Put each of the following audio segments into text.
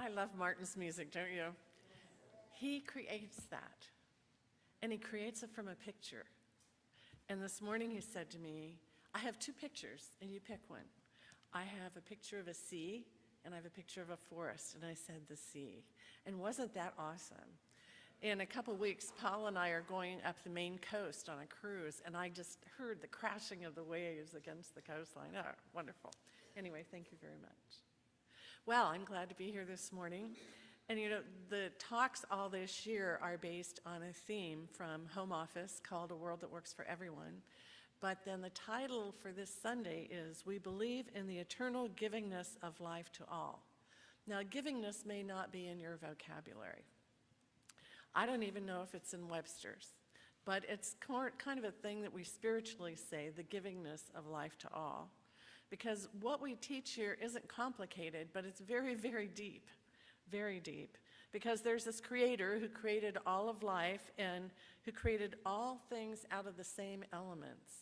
I love Martin's music, don't you? He creates that, and he creates it from a picture. And this morning he said to me, I have two pictures, and you pick one. I have a picture of a sea, and I have a picture of a forest, and I said the sea. And wasn't that awesome? In a couple weeks, Paul and I are going up the Maine coast on a cruise, and I just heard the crashing of the waves against the coastline. Oh, wonderful. Anyway, thank you very much. Well, I'm glad to be here this morning. And you know, the talks all this year are based on a theme from Home Office called A World That Works for Everyone. But then the title for this Sunday is We Believe in the Eternal Givingness of Life to All. Now, givingness may not be in your vocabulary. I don't even know if it's in Webster's, but it's kind of a thing that we spiritually say, the givingness of life to all. Because what we teach here isn't complicated, but it's very, very deep. Very deep, because there's this creator who created all of life and who created all things out of the same elements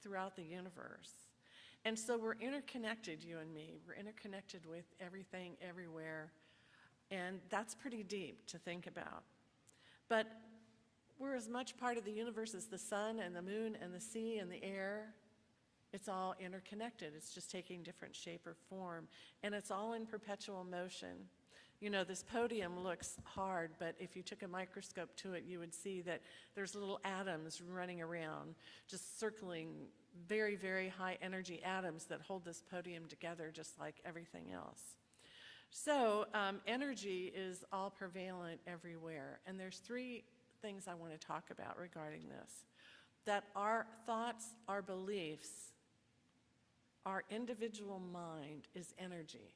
throughout the universe. And so we're interconnected, you and me. We're interconnected with everything, everywhere. And that's pretty deep to think about. But we're as much part of the universe as the sun and the moon and the sea and the air. It's all interconnected. It's just taking different shape or form. And it's all in perpetual motion. You know, this podium looks hard, but if you took a microscope to it, you would see that there's little atoms running around, just circling very, very high energy atoms that hold this podium together just like everything else. So energy is all prevalent everywhere, and there's three things I want to talk about regarding this. That our thoughts, our beliefs, our individual mind is energy.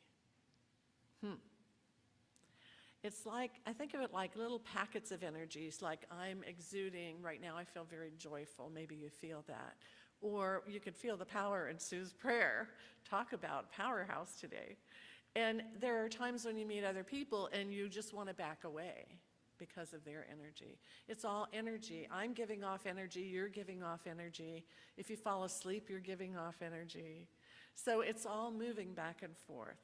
It's like, I think of it like little packets of energies, like I'm exuding, right now I feel very joyful, maybe you feel that. Or you could feel the power in Sue's prayer. Talk about powerhouse today. And there are times when you meet other people and you just want to back away because of their energy. It's all energy. I'm giving off energy, you're giving off energy. If you fall asleep, you're giving off energy. So it's all moving back and forth.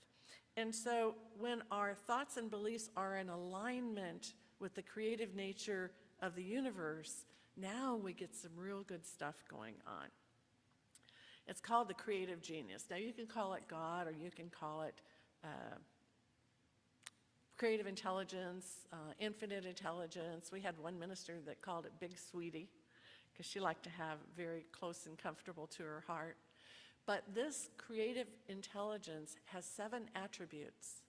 And so when our thoughts and beliefs are in alignment with the creative nature of the universe, now we get some real good stuff going on. It's called the creative genius. Now you can call it God, or you can call it creative intelligence, infinite intelligence. We had one minister that called it Big Sweetie, because she liked to have very close and comfortable to her heart. But this creative intelligence has 7 attributes,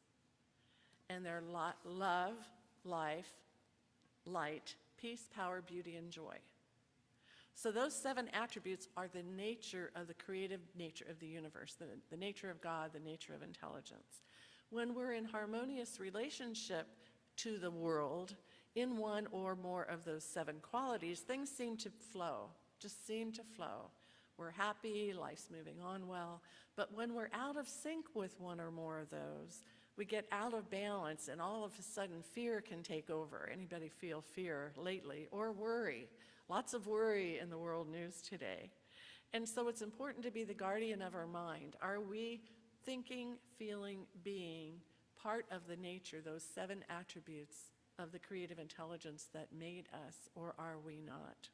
and they're love, life, light, peace, power, beauty, and joy. So those 7 attributes are the nature of the creative nature of the universe, the nature of God, the nature of intelligence. When we're in harmonious relationship to the world, in one or more of those 7 qualities, things seem to flow, just seem to flow. We're happy, life's moving on well, but when we're out of sync with one or more of those, we get out of balance, and all of a sudden fear can take over. Anybody feel fear lately? Or worry? Lots of worry in the world news today. And so it's important to be the guardian of our mind. Are we thinking, feeling, being part of the nature, those 7 attributes of the creative intelligence that made us, or are we not?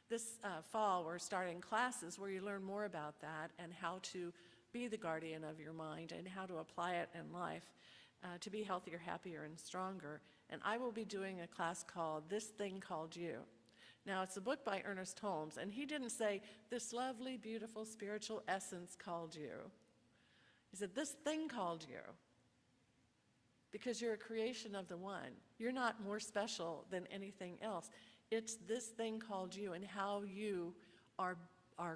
This fall, we're starting classes where you learn more about that and how to be the guardian of your mind and how to apply it in life to be healthier, happier, and stronger. And I will be doing a class called This Thing Called You. Now, it's a book by Ernest Holmes, and he didn't say, this lovely, beautiful, spiritual essence called you. He said, this thing called you, because you're a creation of the one. You're not more special than anything else. It's this thing called you, and how you are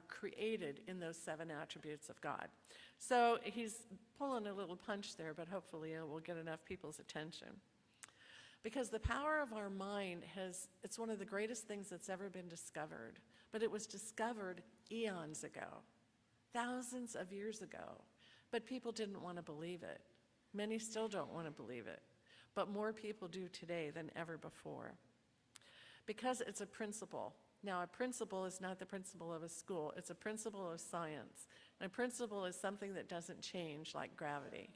created in those 7 attributes of God. So he's pulling a little punch there, but hopefully it will get enough people's attention. Because the power of our mind it's one of the greatest things that's ever been discovered, but it was discovered eons ago, thousands of years ago, but people didn't want to believe it. Many still don't want to believe it, but more people do today than ever before. Because it's a principle. Now, a principle is not the principle of a school. It's a principle of science. And a principle is something that doesn't change like gravity.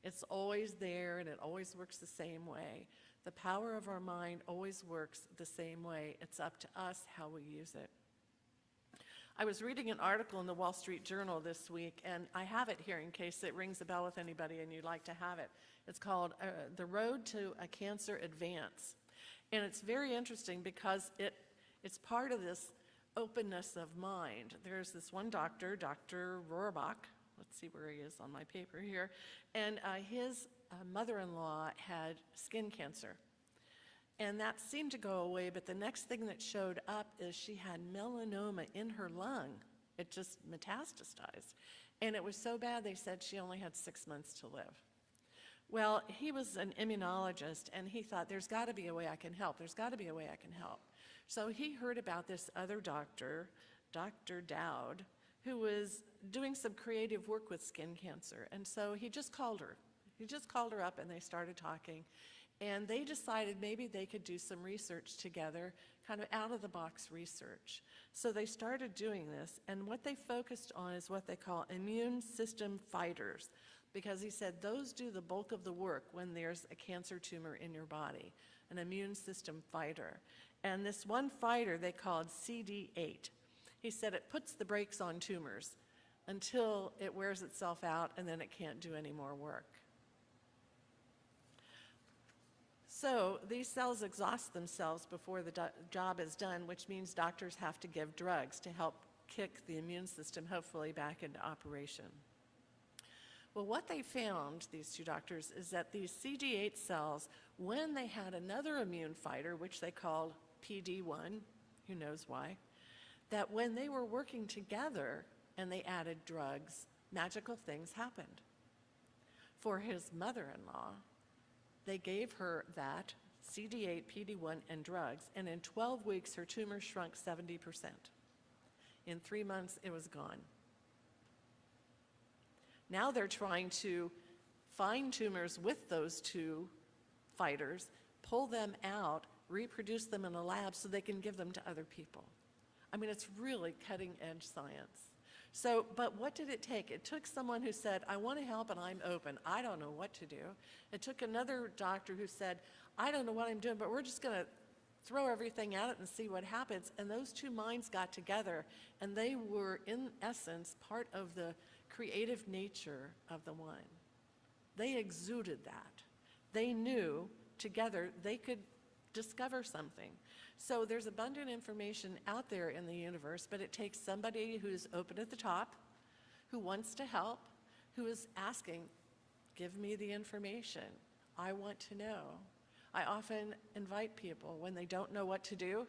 It's always there, and it always works the same way. The power of our mind always works the same way. It's up to us how we use it. I was reading an article in the Wall Street Journal this week, and I have it here in case it rings a bell with anybody and you'd like to have it. It's called The Road to a Cancer Advance. And it's very interesting because it's part of this openness of mind. There's this one doctor, Dr. Rohrbach. Let's see where he is on my paper here. And his mother-in-law had skin cancer. And that seemed to go away, but the next thing that showed up is she had melanoma in her lung. It just metastasized. And it was so bad they said she only had 6 months to live. Well, he was an immunologist, and he thought, there's got to be a way I can help. There's got to be a way I can help. So he heard about this other doctor, Dr. Dowd, who was doing some creative work with skin cancer. And so he just called her. He just called her up, and they started talking. And they decided maybe they could do some research together, kind of out-of-the-box research. So they started doing this, and what they focused on is what they call immune system fighters, because he said those do the bulk of the work when there's a cancer tumor in your body, an immune system fighter. And this one fighter they called CD8. He said it puts the brakes on tumors until it wears itself out, and then it can't do any more work. So these cells exhaust themselves before the job is done, which means doctors have to give drugs to help kick the immune system hopefully back into operation. Well, what they found, these two doctors, is that these CD8 cells, when they had another immune fighter, which they called PD1, who knows why, that when they were working together and they added drugs, magical things happened. For his mother-in-law, they gave her that, CD8, PD1, and drugs, and in 12 weeks, her tumor shrunk 70%. In 3 months, it was gone. Now they're trying to find tumors with those two fighters, pull them out, reproduce them in a lab so they can give them to other people. I mean, it's really cutting-edge science. So, but what did it take? It took someone who said, I want to help and I'm open. I don't know what to do. It took another doctor who said, I don't know what I'm doing, but we're just going to throw everything at it and see what happens. And those two minds got together, and they were, in essence, part of the creative nature of the one. They exuded that. They knew together they could discover something. So there's abundant information out there in the universe, but it takes somebody who's open at the top, who wants to help, who is asking, give me the information. I want to know. I often invite people when they don't know what to do,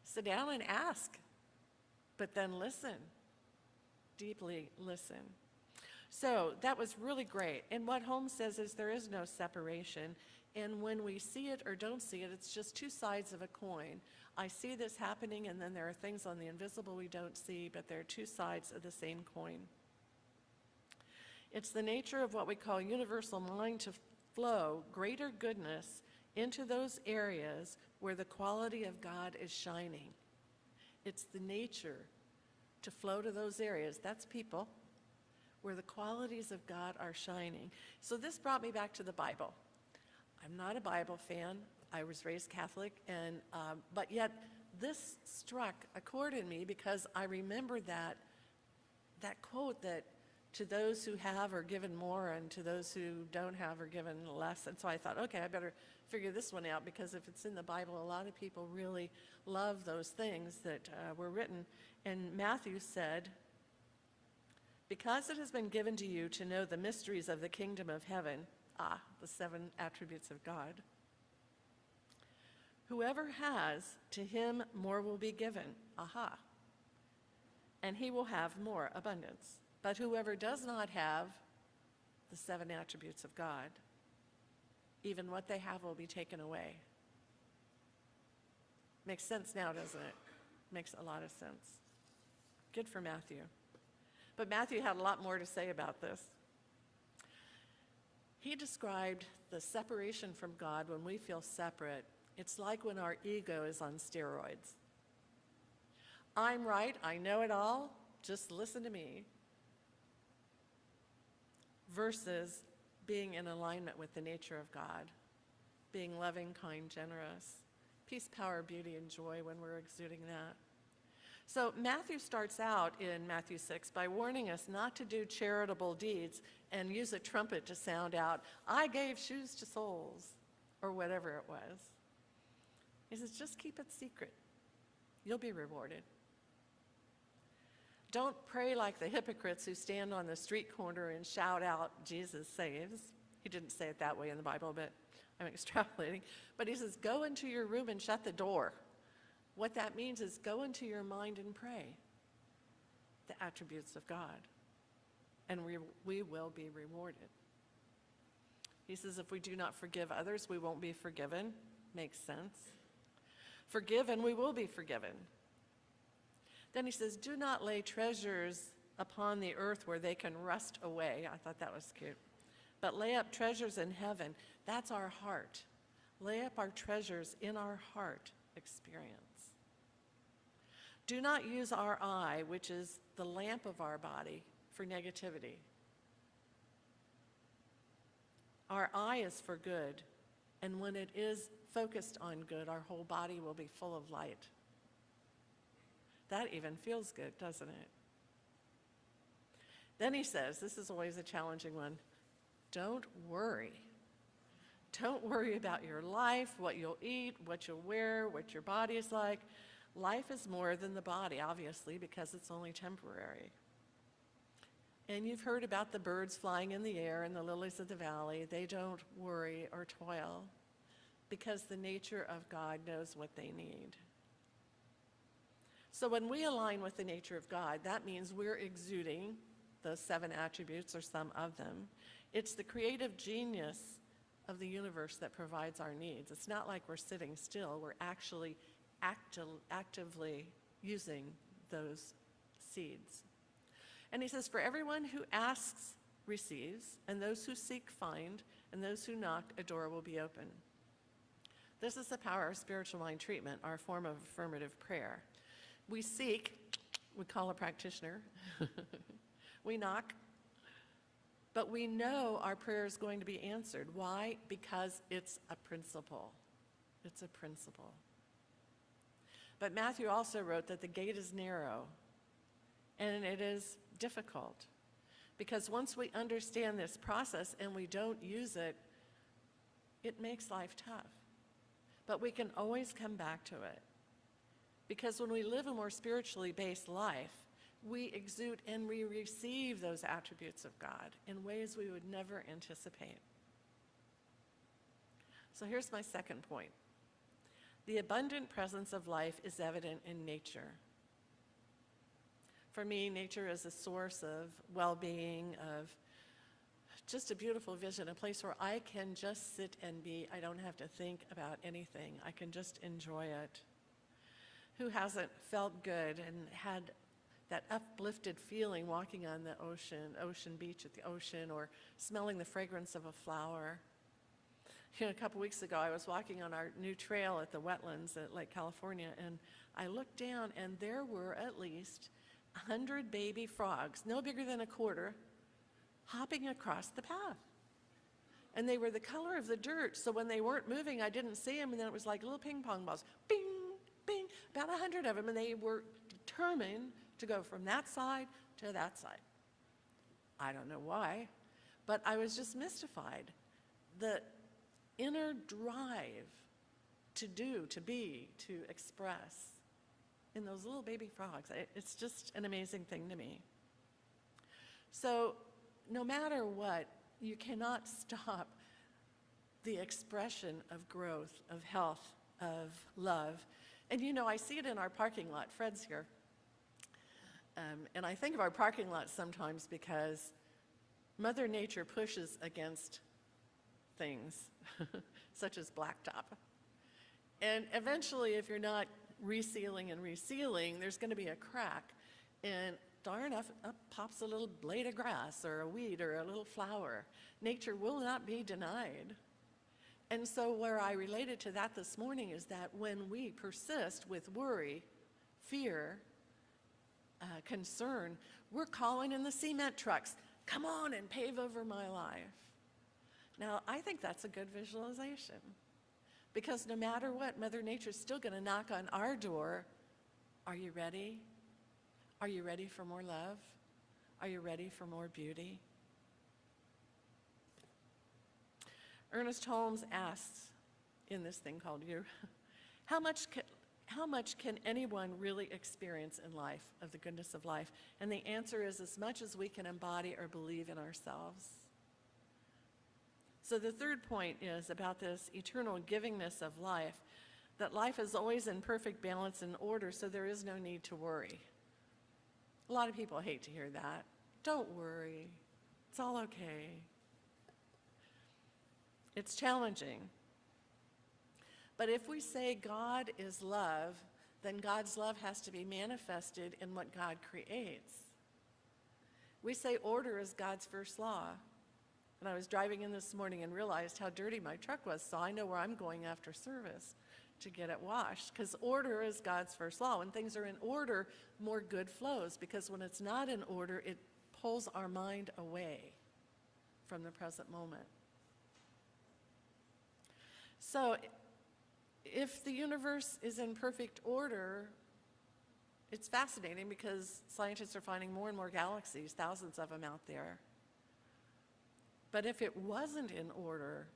sit down and ask, but then listen, deeply listen. So that was really great. And what Holmes says is there is no separation. And when we see it or don't see it, it's just two sides of a coin. I see this happening, and then there are things on the invisible we don't see, but they're two sides of the same coin. It's the nature of what we call universal mind to flow greater goodness into those areas where the quality of God is shining. It's the nature to flow to those areas, that's people, where the qualities of God are shining. So this brought me back to the Bible. I'm not a Bible fan. I was raised Catholic, and but yet this struck a chord in me because I remembered that quote that to those who have are given more, and to those who don't have are given less. And so I thought, okay, I better figure this one out, because if it's in the Bible, a lot of people really love those things that were written. And Matthew said, because it has been given to you to know the mysteries of the kingdom of heaven, the 7 attributes of God. Whoever has, to him more will be given. And he will have more abundance. But whoever does not have the 7 attributes of God, even what they have will be taken away. Makes sense now, doesn't it? Makes a lot of sense. Good for Matthew. But Matthew had a lot more to say about this. He described the separation from God when we feel separate. It's like when our ego is on steroids. I'm right, I know it all, just listen to me. Versus being in alignment with the nature of God, being loving, kind, generous, peace, power, beauty, and joy when we're exuding that. So Matthew starts out in Matthew 6 by warning us not to do charitable deeds and use a trumpet to sound out, "I gave shoes to souls," or whatever it was. He says, just keep it secret. You'll be rewarded. Don't pray like the hypocrites who stand on the street corner and shout out, "Jesus saves." He didn't say it that way in the Bible, but I'm extrapolating. But he says, go into your room and shut the door. What that means is go into your mind and pray the attributes of God, and we will be rewarded. He says if we do not forgive others, we won't be forgiven. Makes sense. Forgive and we will be forgiven. Then he says, do not lay treasures upon the earth where they can rust away. I thought that was cute. But lay up treasures in heaven. That's our heart. Lay up our treasures in our heart experience. Do not use our eye, which is the lamp of our body, for negativity. Our eye is for good, and when it is focused on good, our whole body will be full of light. That even feels good, doesn't it? Then he says, this is always a challenging one, don't worry. Don't worry about your life, what you'll eat, what you'll wear, what your body is like. Life is more than the body, obviously, because it's only temporary. And you've heard about the birds flying in the air and the lilies of the valley. They don't worry or toil because the nature of God knows what they need. So when we align with the nature of God, that means we're exuding those 7 attributes or some of them. It's the creative genius of the universe that provides our needs. It's not like we're sitting still. We're actually actively using those seeds. And he says, for everyone who asks receives, and those who seek find, and those who knock, a door will be open. This is the power of spiritual mind treatment, our form of affirmative prayer. We seek, we call a practitioner. We knock, but we know our prayer is going to be answered. Why? Because it's a principle. It's a principle. But Matthew also wrote that the gate is narrow, and it is difficult. Because once we understand this process and we don't use it, it makes life tough. But we can always come back to it. Because when we live a more spiritually based life, we exude and we receive those attributes of God in ways we would never anticipate. So here's my second point. The abundant presence of life is evident in nature. For me, nature is a source of well-being, of just a beautiful vision, a place where I can just sit and be. I don't have to think about anything. I can just enjoy it. Who hasn't felt good and had that uplifted feeling walking on the ocean beach at the ocean, or smelling the fragrance of a flower? You know, a couple weeks ago, I was walking on our new trail at the wetlands at Lake California, and I looked down, and there were at least 100 baby frogs, no bigger than a quarter, hopping across the path. And they were the color of the dirt, so when they weren't moving, I didn't see them, and then it was like little ping pong balls, bing, bing, about 100 of them, and they were determined to go from that side to that side. I don't know why, but I was just mystified. The inner drive to do, to be, to express in those little baby frogs, it's just an amazing thing to me. So no matter what, you cannot stop the expression of growth, of health, of love. And you know, I see it in our parking lot. Fred's here. And I think of our parking lot sometimes because Mother Nature pushes against things, such as blacktop. And eventually, if you're not resealing and resealing, there's going to be a crack. And darn enough, up pops a little blade of grass or a weed or a little flower. Nature will not be denied. And so where I related to that this morning is that when we persist with worry, fear, concern, we're calling in the cement trucks, come on and pave over my life. Now, I think that's a good visualization because no matter what, Mother Nature's still going to knock on our door. Are you ready? Are you ready for more love? Are you ready for more beauty? Ernest Holmes asks in this thing called You, how much can anyone really experience in life of the goodness of life? And the answer is as much as we can embody or believe in ourselves. So the third point is about this eternal givingness of life, that life is always in perfect balance and order, so there is no need to worry. A lot of people hate to hear that. Don't worry. It's all okay. It's challenging. But if we say God is love, then God's love has to be manifested in what God creates. We say order is God's first law. And I was driving in this morning and realized how dirty my truck was, so I know where I'm going after service to get it washed, because order is God's first law. When things are in order, more good flows, because when it's not in order, it pulls our mind away from the present moment. So if the universe is in perfect order, it's fascinating because scientists are finding more and more galaxies, thousands of them out there. But if it wasn't in order,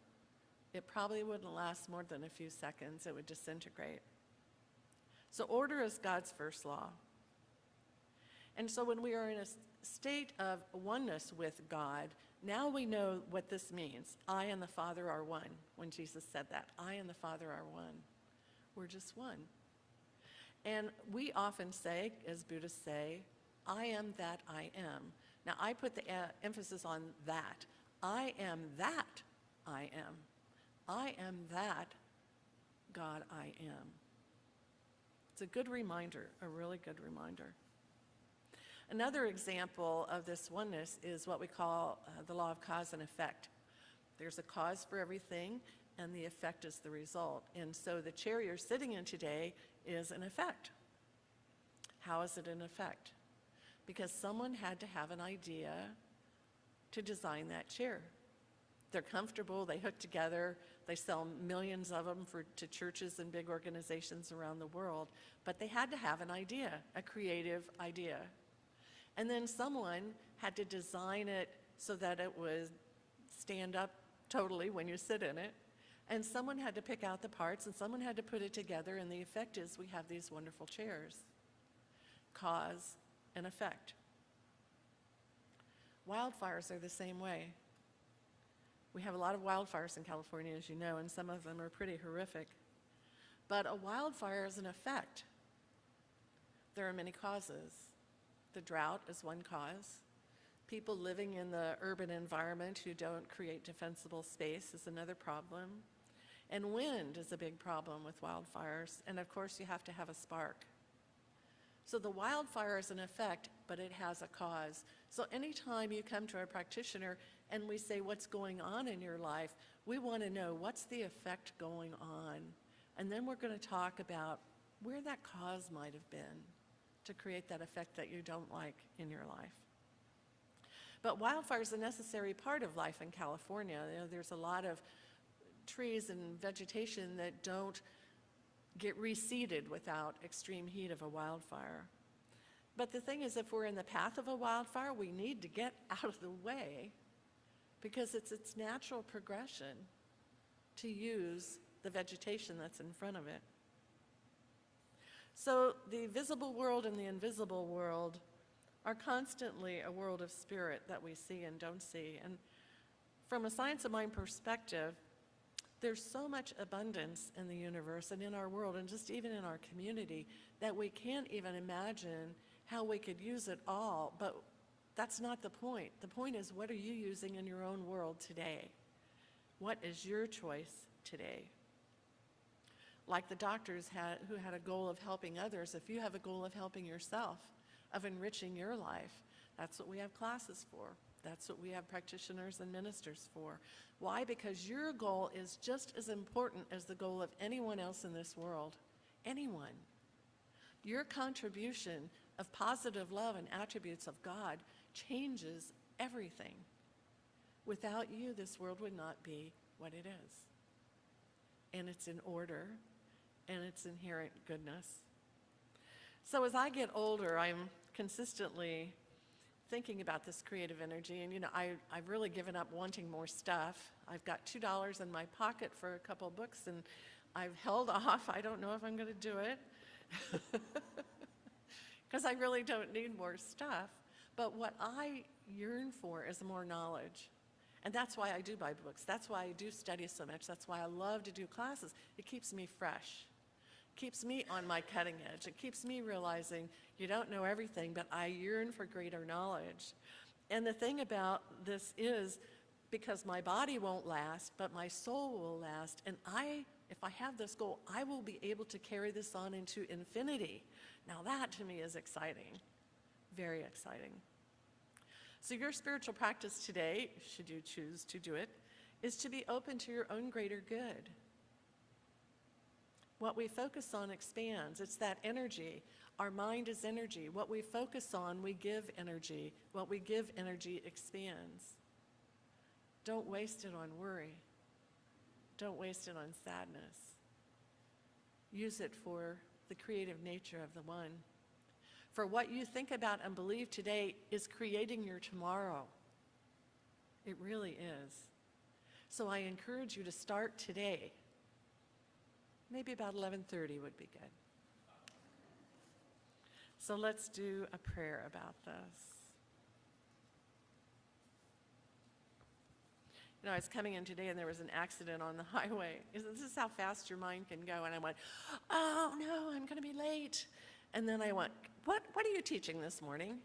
it probably wouldn't last more than a few seconds. It would disintegrate. So order is God's first law. And so when we are in a state of oneness with God, now we know what this means. I and the Father are one. When Jesus said that, I and the Father are one. We're just one. And we often say, as Buddhists say, I am that I am. Now I put the emphasis on that. I am that I am. I am that God I am. It's a good reminder, a really good reminder. Another example of this oneness is what we call the law of cause and effect. There's a cause for everything, and the effect is the result. And so the chair you're sitting in today is an effect. How is it an effect? Because someone had to have an idea to design that chair. They're comfortable, they hook together, they sell millions of them to churches and big organizations around the world, but they had to have an idea, a creative idea. And then someone had to design it so that it would stand up totally when you sit in it, and someone had to pick out the parts, and someone had to put it together, and the effect is we have these wonderful chairs. Cause and effect. Wildfires are the same way. We have a lot of wildfires in California, as you know, and some of them are pretty horrific. But a wildfire is an effect. There are many causes. The drought is one cause. People living in the urban environment who don't create defensible space is another problem. And wind is a big problem with wildfires. And of course, you have to have a spark. So the wildfire is an effect, but it has a cause. So anytime you come to a practitioner and we say, what's going on in your life, we want to know what's the effect going on. And then we're going to talk about where that cause might have been to create that effect that you don't like in your life. But wildfire is a necessary part of life in California. You know, there's a lot of trees and vegetation that don't get reseeded without extreme heat of a wildfire. But the thing is, if we're in the path of a wildfire, we need to get out of the way because it's its natural progression to use the vegetation that's in front of it. So the visible world and the invisible world are constantly a world of spirit that we see and don't see. And from a science of mind perspective, there's so much abundance in the universe and in our world and just even in our community that we can't even imagine how we could use it all, but that's not the point. The point is, what are you using in your own world today? What is your choice today? Like the doctors who had a goal of helping others, if you have a goal of helping yourself, of enriching your life, that's what we have classes for. That's what we have practitioners and ministers for. Why? Because your goal is just as important as the goal of anyone else in this world. Anyone. Your contribution of positive love and attributes of God changes everything. Without you, this world would not be what it is. And it's in order, and it's inherent goodness. So as I get older, I'm consistently thinking about this creative energy, and I've really given up wanting more stuff. I've got $2 in my pocket for a couple books, and I've held off. I don't know if I'm going to do it, because I really don't need more stuff. But what I yearn for is more knowledge. And that's why I do buy books. That's why I do study so much. That's why I love to do classes. It keeps me fresh. Keeps me on my cutting edge. It keeps me realizing you don't know everything, but I yearn for greater knowledge. And the thing about this is, because my body won't last, but my soul will last, and if I have this goal, I will be able to carry this on into infinity. Now that to me is exciting, very exciting. So your spiritual practice today, should you choose to do it, is to be open to your own greater good. What we focus on expands. It's that energy. Our mind is energy. What we focus on, we give energy. What we give energy expands. Don't waste it on worry. Don't waste it on sadness. Use it for the creative nature of the one. For what you think about and believe today is creating your tomorrow. It really is. So I encourage you to start today. Maybe about 11:30 would be good. So let's do a prayer about this. I was coming in today and there was an accident on the highway. This is how fast your mind can go. And I went, oh no, I'm going to be late. And then I went, what are you teaching this morning?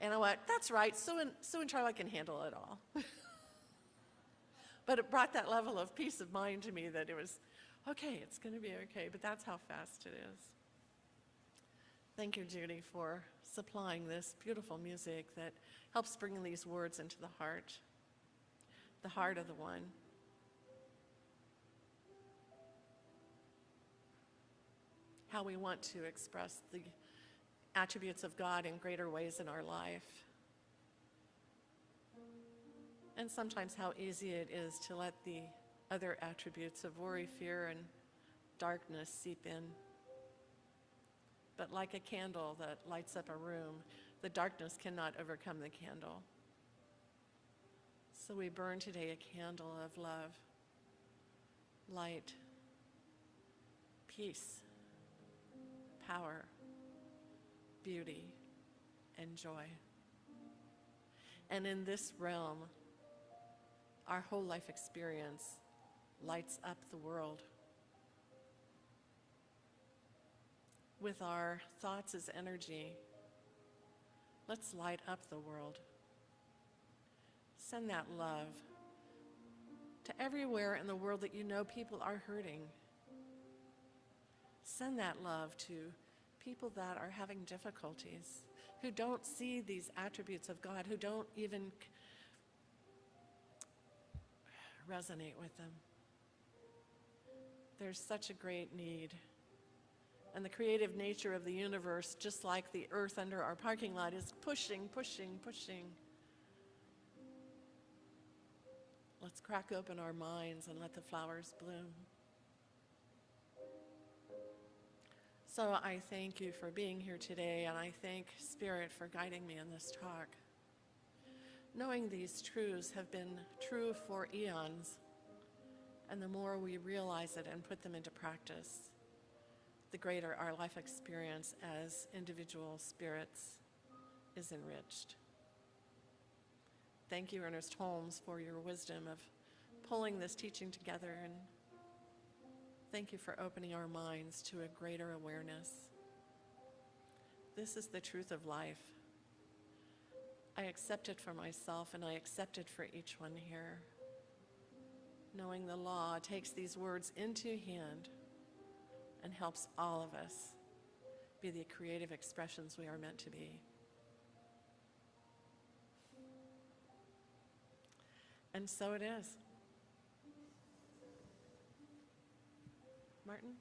And I went, that's right, Sue and Charlie can handle it all. But it brought that level of peace of mind to me that it was, okay, it's going to be okay, but that's how fast it is. Thank you, Judy, for supplying this beautiful music that helps bring these words into the heart of the one. How we want to express the attributes of God in greater ways in our life. And sometimes how easy it is to let the other attributes of worry, fear, and darkness seep in. But like a candle that lights up a room, the darkness cannot overcome the candle. So we burn today a candle of love, light, peace, power, beauty, and joy. And in this realm, our whole life experience lights up the world. With our thoughts as energy, let's light up the world. Send that love to everywhere in the world that you know people are hurting. Send that love to people that are having difficulties, who don't see these attributes of God, who don't even resonate with them. There's such a great need. And the creative nature of the universe, just like the earth under our parking lot, is pushing, pushing, pushing. Let's crack open our minds and let the flowers bloom. So I thank you for being here today, and I thank Spirit for guiding me in this talk. Knowing these truths have been true for eons, and the more we realize it and put them into practice, the greater our life experience as individual spirits is enriched. Thank you, Ernest Holmes, for your wisdom of pulling this teaching together, and thank you for opening our minds to a greater awareness. This is the truth of life. I accept it for myself, and I accept it for each one here. Knowing the law takes these words into hand and helps all of us be the creative expressions we are meant to be. And so it is. Martin?